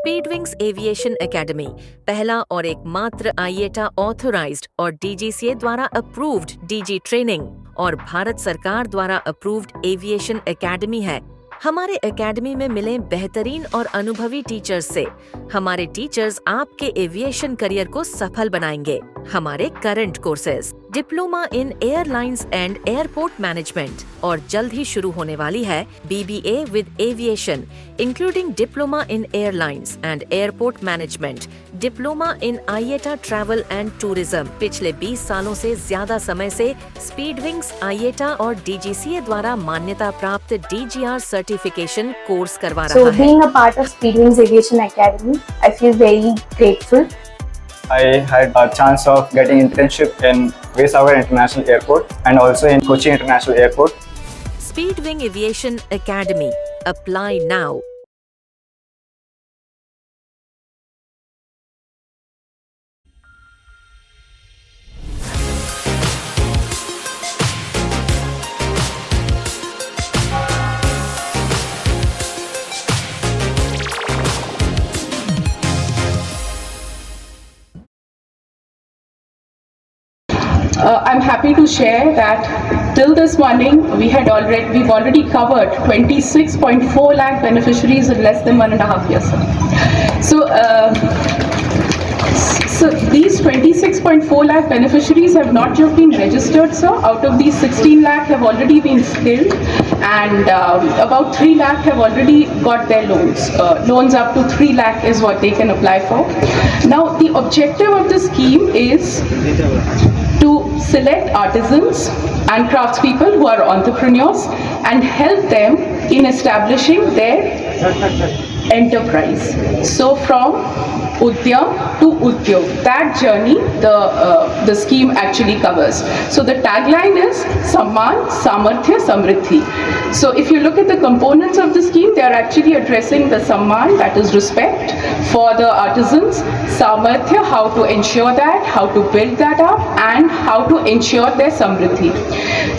स्पीडविंग्स aviation academy पहला और एकमात्र आईएटा ऑथराइज्ड और डीजीसीए द्वारा अप्रूव्ड डीजी ट्रेनिंग और भारत सरकार द्वारा अप्रूव्ड एविएशन एकेडमी है। हमारे एकेडमी में मिलें बेहतरीन और अनुभवी टीचर्स से। हमारे टीचर्स आपके एविएशन करियर को सफल बनाएंगे। हमारे current courses diploma in airlines and airport management और जल्द ही शुरू होने वाली है BBA with aviation including diploma in airlines and airport management, diploma in IATA travel and tourism. पिछले 20 सालों से ज्यादा समय से स्पीडविंग्स आईएटा और डीजीसीए द्वारा मान्यता प्राप्त डीजीआर सर्टिफिकेशन कोर्स करवा रहा है। So being a part of Speedwings Aviation Academy, I feel very grateful. I had a chance of getting internship in Vesavar International Airport and also in Kochi International Airport. Speedwing Aviation Academy. Apply now. I'm happy to share that till this morning we've already covered 26.4 lakh beneficiaries in less than 1.5 years. So these 26.4 lakh beneficiaries have not just been registered, sir. Out of these, 16 lakh have already been skilled, and about 3 lakh have already got their loans. Loans up to 3 lakh is what they can apply for. Now, the objective of the scheme is to select artisans and craftspeople who are entrepreneurs and help them in establishing their enterprise. So from Udyam to Udyog, that journey the scheme actually covers. So the tagline is Samman, Samarthya, Samriddhi. So if you look at the components of the scheme, they are actually addressing the Samman, that is respect for the artisans, Samarthya, how to ensure that, how to build that up, and how to ensure their Samriddhi.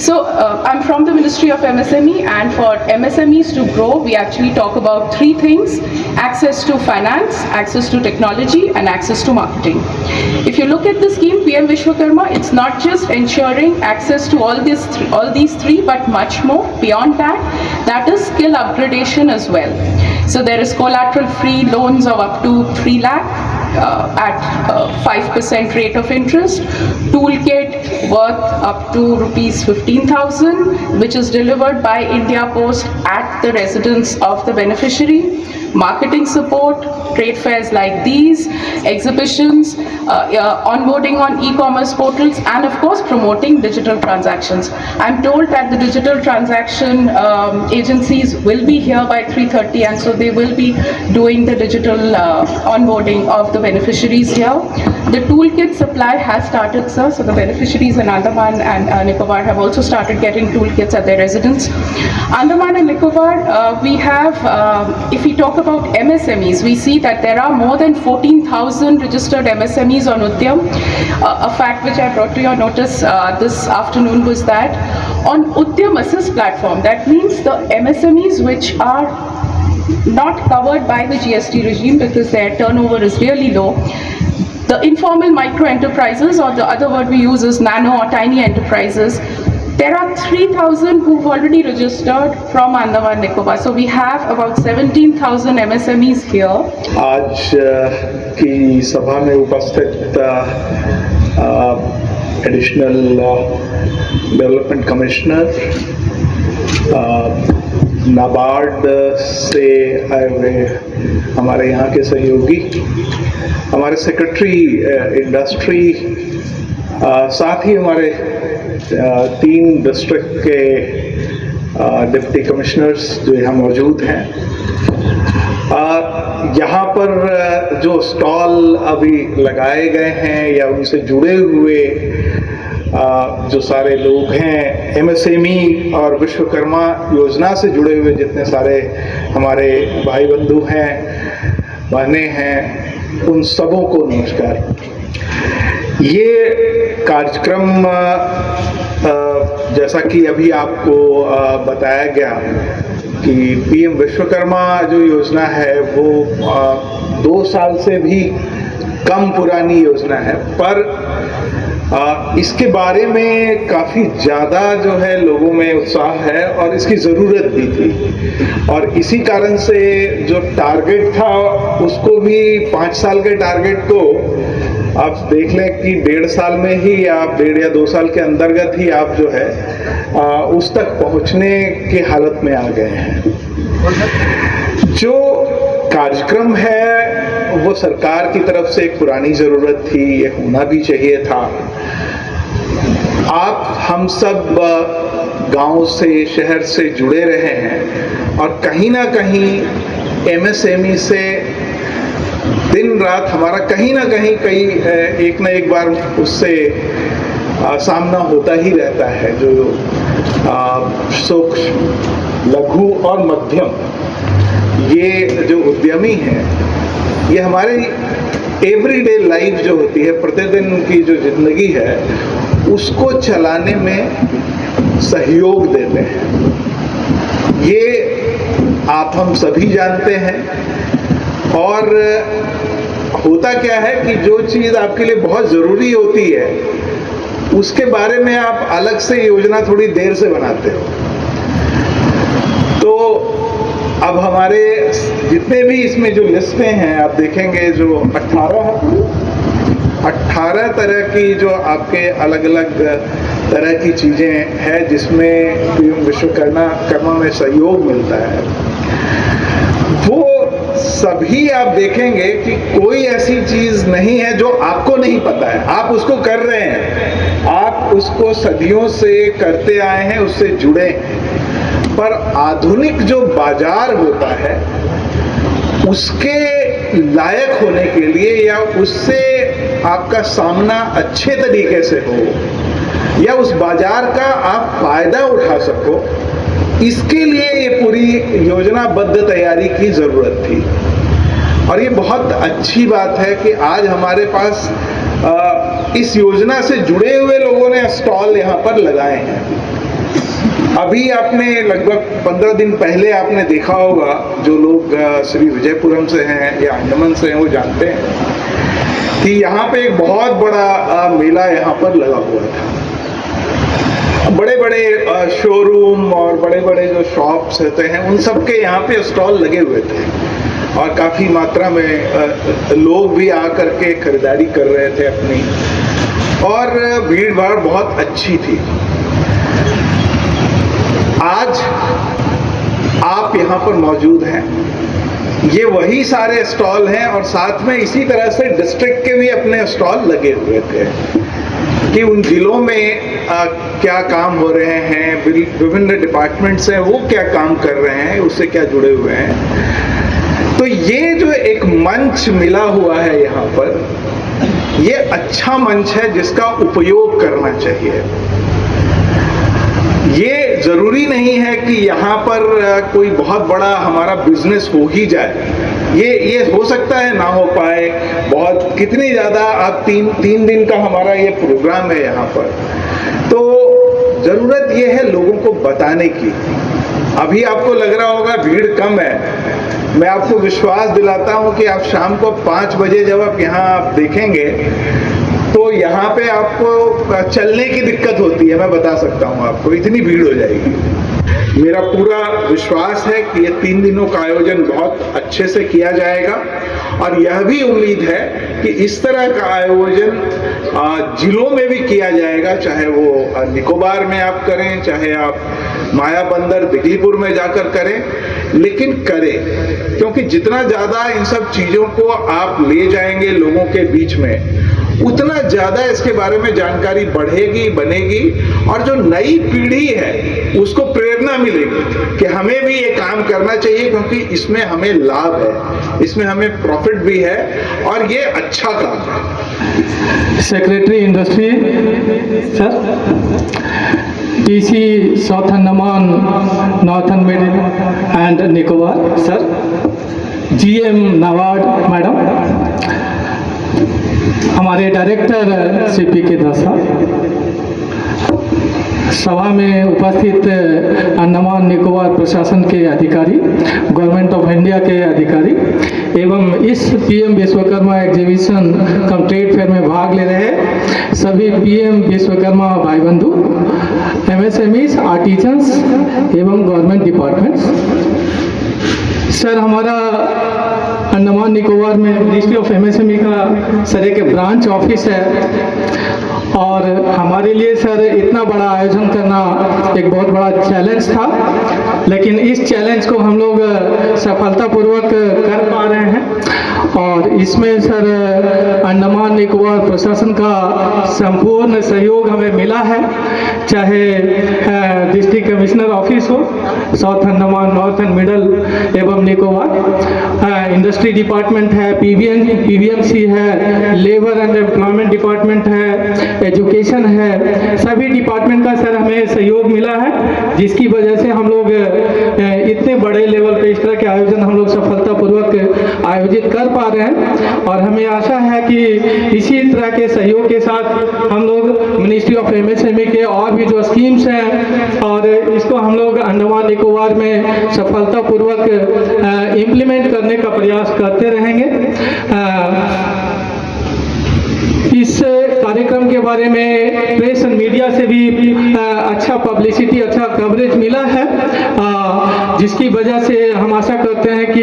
So I'm from the Ministry of MSME, and for MSMEs to grow, we actually talk about 3 things: access to finance, access to technology, and access to marketing. If you look at the scheme PM Vishwakarma, it's not just ensuring access to all these three, but much more beyond that. That is skill upgradation as well. So there is collateral free loans of up to 3 lakh at 5% rate of interest, toolkit worth up to rupees 15,000, which is delivered by India Post at the residence of the beneficiary, marketing support, trade fairs like these, exhibitions, onboarding on e-commerce portals, and of course promoting digital transactions. I'm told that the digital transaction agencies will be here by 3:30, and so they will be doing the digital onboarding of the beneficiaries here. The toolkit supply has started, sir, so the beneficiaries in Andaman and Nicobar have also started getting toolkits at their residence. Andaman and Nicobar, we have, if we talk about MSMEs, we see that there are more than 14,000 registered MSMEs on Udyam. A fact which I brought to your notice this afternoon was that on Udyam Assist platform, that means the MSMEs which are not covered by the GST regime because their turnover is really low, the informal micro enterprises, or the other word we use is nano or tiny enterprises, there are 3,000 who've already registered from Andaman Nicobar. So we have about 17,000 MSMEs here. आज की सभा में उपस्थित additional development commissioner, NABARD से आए हुए हमारे यहाँ के सहयोगी, हमारे सेक्रेटरी इंडस्ट्री, साथ ही हमारे 3 डिस्ट्रिक्ट के डिप्टी कमिश्नर्स जो यहाँ मौजूद हैं। यहाँ पर जो स्टॉल अभी लगाए गए हैं या उनसे जुड़े हुए जो सारे लोग हैं, एमएसएमई और विश्वकर्मा योजना से जुड़े हुए जितने सारे हमारे भाई बंधु हैं, बहनें हैं, उन सबों को नमस्कार। ये कार्यक्रम जैसा कि अभी आपको बताया गया कि पीएम विश्वकर्मा जो योजना है वो 2 साल से भी कम पुरानी योजना है, पर इसके बारे में काफ़ी ज़्यादा जो है लोगों में उत्साह है और इसकी ज़रूरत भी थी। और इसी कारण से जो टारगेट था उसको भी 5 साल के टारगेट को आप देख लें कि 1.5 साल में ही आप 1.5 या 2 साल के अंतर्गत ही आप जो है उस तक पहुंचने की हालत में आ गए हैं। जो कार्यक्रम है वो सरकार की तरफ से एक पुरानी ज़रूरत थी, ये होना भी चाहिए था। आप हम सब गांव से शहर से जुड़े रहे हैं और कहीं ना कहीं एमएसएमई से दिन रात हमारा कहीं ना कहीं एक ना एक बार उससे सामना होता ही रहता है। जो सूक्ष्म, लघु और मध्यम ये जो उद्यमी हैं, ये हमारी एवरीडे लाइफ जो होती है, प्रतिदिन की जो जिंदगी है, उसको चलाने में सहयोग देते हैं। ये आप हम सभी जानते हैं। और होता क्या है कि जो चीज़ आपके लिए बहुत ज़रूरी होती है उसके बारे में आप अलग से योजना थोड़ी देर से बनाते हो। तो अब हमारे जितने भी इसमें जो लिस्टें हैं आप देखेंगे, जो 18 तरह की जो आपके अलग अलग तरह की चीज़ें हैं जिसमें पीएम विश्वकर्मा में सहयोग मिलता है, वो सभी आप देखेंगे कि कोई ऐसी चीज़ नहीं है जो आपको नहीं पता है। आप उसको कर रहे हैं, आप उसको सदियों से करते आए हैं, उससे जुड़े हैं। पर आधुनिक जो बाजार होता है उसके लायक होने के लिए या उससे आपका सामना अच्छे तरीके से हो या उस बाजार का आप फायदा उठा सको, इसके लिए ये पूरी योजनाबद्ध तैयारी की जरूरत थी। और ये बहुत अच्छी बात है कि आज हमारे पास इस योजना से जुड़े हुए लोगों ने स्टॉल यहाँ पर लगाए हैं। अभी आपने लगभग 15 दिन पहले आपने देखा होगा, जो लोग श्री विजयपुरम से हैं या अंडमान से हैं वो जानते हैं कि यहाँ पे एक बहुत बड़ा मेला यहाँ पर लगा हुआ था। बड़े बड़े शोरूम और बड़े बड़े जो शॉप्स रहते हैं उन सब के यहाँ पे स्टॉल लगे हुए थे और काफ़ी मात्रा में लोग भी आकर के खरीदारी कर रहे थे अपनी, और भीड़ भाड़ बहुत अच्छी थी। आज आप यहाँ पर मौजूद हैं, ये वही सारे स्टॉल हैं और साथ में इसी तरह से डिस्ट्रिक्ट के भी अपने स्टॉल लगे हुए थे कि उन जिलों में क्या काम हो रहे हैं, विभिन्न डिपार्टमेंट्स हैं वो क्या काम कर रहे हैं, उससे क्या जुड़े हुए हैं। तो ये जो एक मंच मिला हुआ है यहाँ पर, ये अच्छा मंच है जिसका उपयोग करना चाहिए। ये जरूरी नहीं है कि यहाँ पर कोई बहुत बड़ा हमारा बिजनेस हो ही जाए, ये हो सकता है ना हो पाए। बहुत कितनी ज़्यादा आप तीन दिन का हमारा ये प्रोग्राम है यहाँ पर, तो ज़रूरत ये है लोगों को बताने की। अभी आपको लग रहा होगा भीड़ कम है, मैं आपको विश्वास दिलाता हूँ कि आप शाम को 5 बजे जब आप यहाँ आप देखेंगे तो यहाँ पे आपको चलने की दिक्कत होती है, मैं बता सकता हूँ आपको, इतनी भीड़ हो जाएगी। मेरा पूरा विश्वास है कि ये 3 दिनों का आयोजन बहुत अच्छे से किया जाएगा और यह भी उम्मीद है कि इस तरह का आयोजन जिलों में भी किया जाएगा, चाहे वो निकोबार में आप करें, चाहे आप मायाबंदर दिगलीपुर में जाकर करें, लेकिन करें, क्योंकि जितना ज़्यादा इन सब चीज़ों को आप ले जाएंगे लोगों के बीच में, उतना ज़्यादा इसके बारे में जानकारी बढ़ेगी, बनेगी, और जो नई पीढ़ी है उसको प्रेरणा मिलेगी कि हमें भी ये काम करना चाहिए, क्योंकि इसमें हमें लाभ है, इसमें हमें प्रॉफिट भी है और ये अच्छा काम है। Secretary industry sir, TC south Andaman, northern middle and Nicobar sir, GM NABARD madam, हमारे डायरेक्टर सीपी के दास साहब, सभा में उपस्थित अंडमान निकोबार प्रशासन के अधिकारी, गवर्नमेंट ऑफ इंडिया के अधिकारी एवं इस पीएम विश्वकर्मा एग्जीबिशन कम ट्रेड फेयर में भाग ले रहे सभी पीएम विश्वकर्मा भाई बंधु, एमएसएमईज, आर्टिजन्स एवं गवर्नमेंट डिपार्टमेंट्स। सर, हमारा अंडमान निकोबार में मिनिस्ट्री ऑफ एमएसएमई का सर एक ब्रांच ऑफिस है और हमारे लिए सर इतना बड़ा आयोजन करना एक बहुत बड़ा चैलेंज था, लेकिन इस चैलेंज को हम लोग सफलतापूर्वक कर पा रहे हैं और इसमें सर अंडमान निकोबार प्रशासन का संपूर्ण सहयोग हमें मिला है, चाहे डिस्ट्रिक्ट कमिश्नर ऑफिस हो, south Andaman, north and middle एवं निकोबार, इंडस्ट्री डिपार्टमेंट है, पीबीएमसी है, लेबर एंड एम्प्लॉयमेंट डिपार्टमेंट है, एजुकेशन है, सभी डिपार्टमेंट का सर हमें सहयोग मिला है, जिसकी वजह से हम लोग इतने बड़े लेवल पे इस तरह के आयोजन हम लोग सफलतापूर्वक आयोजित कर पा रहे हैं और हमें आशा है कि इसी तरह के सहयोग के साथ हम लोग मिनिस्ट्री ऑफ एमएसएमई के और भी जो स्कीम्स हैं और इसको हम लोग अंडमान निकोबार में सफलतापूर्वक इम्प्लीमेंट करने का प्रयास करते रहेंगे। इस कार्यक्रम के बारे में प्रेस एंड मीडिया से भी अच्छा पब्लिसिटी, अच्छा कवरेज मिला है, जिसकी वजह से हम आशा करते हैं कि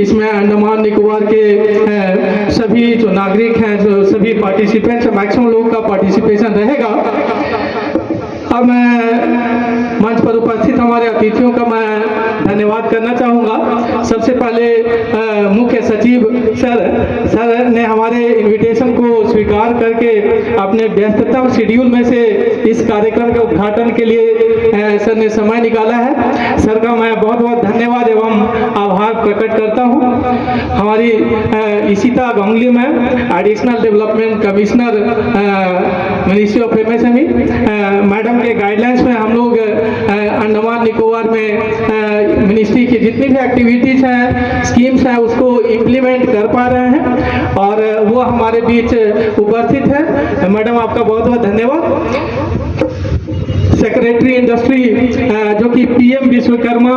इसमें अंडमान निकोबार के सभी जो नागरिक हैं, जो सभी पार्टिसिपेंट्स, मैक्सिमम लोगों का पार्टिसिपेशन रहेगा। अब मैं मंच पर उपस्थित हमारे अतिथियों का मैं धन्यवाद करना चाहूँगा। सबसे पहले मुख्य सचिव सर ने हमारे इनविटेशन को स्वीकार करके अपने व्यस्ततम शेड्यूल में से इस कार्यक्रम के उद्घाटन के लिए सर ने समय निकाला है। सर का मैं बहुत बहुत धन्यवाद एवं आभार प्रकट करता हूँ। हमारी Ishita Ganguly ma'am, additional development commissioner ministry of MSME, madam के गाइडलाइंस में हम लोग अंडमान निकोबार में मिनिस्ट्री की जितनी भी एक्टिविटीज़ हैं, स्कीम्स हैं, उसको इम्प्लीमेंट कर पा रहे हैं और वो हमारे बीच उपस्थित है। मैडम, आपका बहुत बहुत धन्यवाद। सेक्रेटरी इंडस्ट्री जो कि पीएम विश्वकर्मा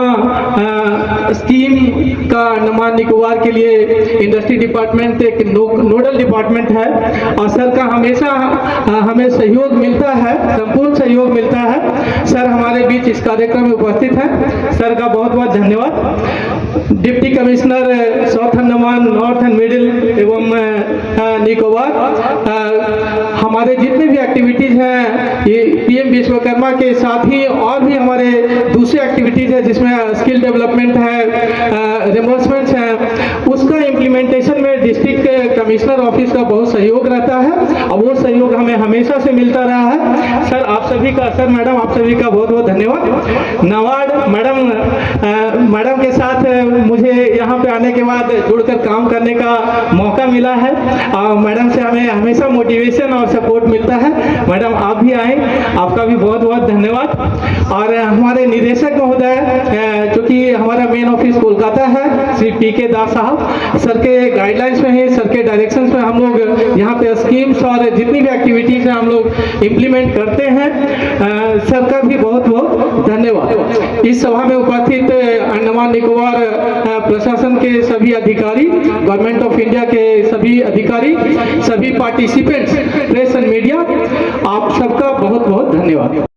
स्कीम का अंडमान निकोबार के लिए इंडस्ट्री डिपार्टमेंट एक नोडल डिपार्टमेंट है और सर का हमेशा हमें सहयोग मिलता है, संपूर्ण सहयोग मिलता है। सर हमारे बीच इस कार्यक्रम में उपस्थित हैं, सर का बहुत बहुत धन्यवाद। Deputy commissioner south Andaman, north and middle एवं निकोबार, हमारे जितने भी एक्टिविटीज़ हैं ये पीएम विश्वकर्मा के साथ ही और भी हमारे दूसरे एक्टिविटीज़ है जिसमें स्किल डेवलपमेंट है, रिमबर्समेंट्स हैं, उसका इम्प्लीमेंटेशन में डिस्ट्रिक्ट कमिश्नर ऑफिस का बहुत सहयोग रहता है और वो सहयोग हमें हमेशा से मिलता रहा है। सर आप सभी का, सर मैडम आप सभी का बहुत बहुत धन्यवाद। नवाड मैडम के साथ मुझे यहाँ पे आने के बाद जुड़कर काम करने का मौका मिला है और मैडम से हमें हमेशा मोटिवेशन और सपोर्ट मिलता है। मैडम आप भी आए, आपका भी बहुत बहुत धन्यवाद। और हमारे निदेशक महोदय जो कि हमारा मेन ऑफिस कोलकाता है, श्री पीके दास साहब, सर के गाइडलाइंस में है, सर के डायरेक्शंस में हम लोग यहाँ पे स्कीम्स और जितनी भी एक्टिविटीज़ हैं हम लोग इम्प्लीमेंट करते हैं। सर का भी बहुत बहुत धन्यवाद। इस सभा में उपस्थित अंडमान निकोबार प्रशासन के सभी अधिकारी, गवर्नमेंट ऑफ इंडिया के सभी अधिकारी, सभी पार्टिसिपेंट्स, प्रेस एंड मीडिया, आप सबका बहुत बहुत धन्यवाद।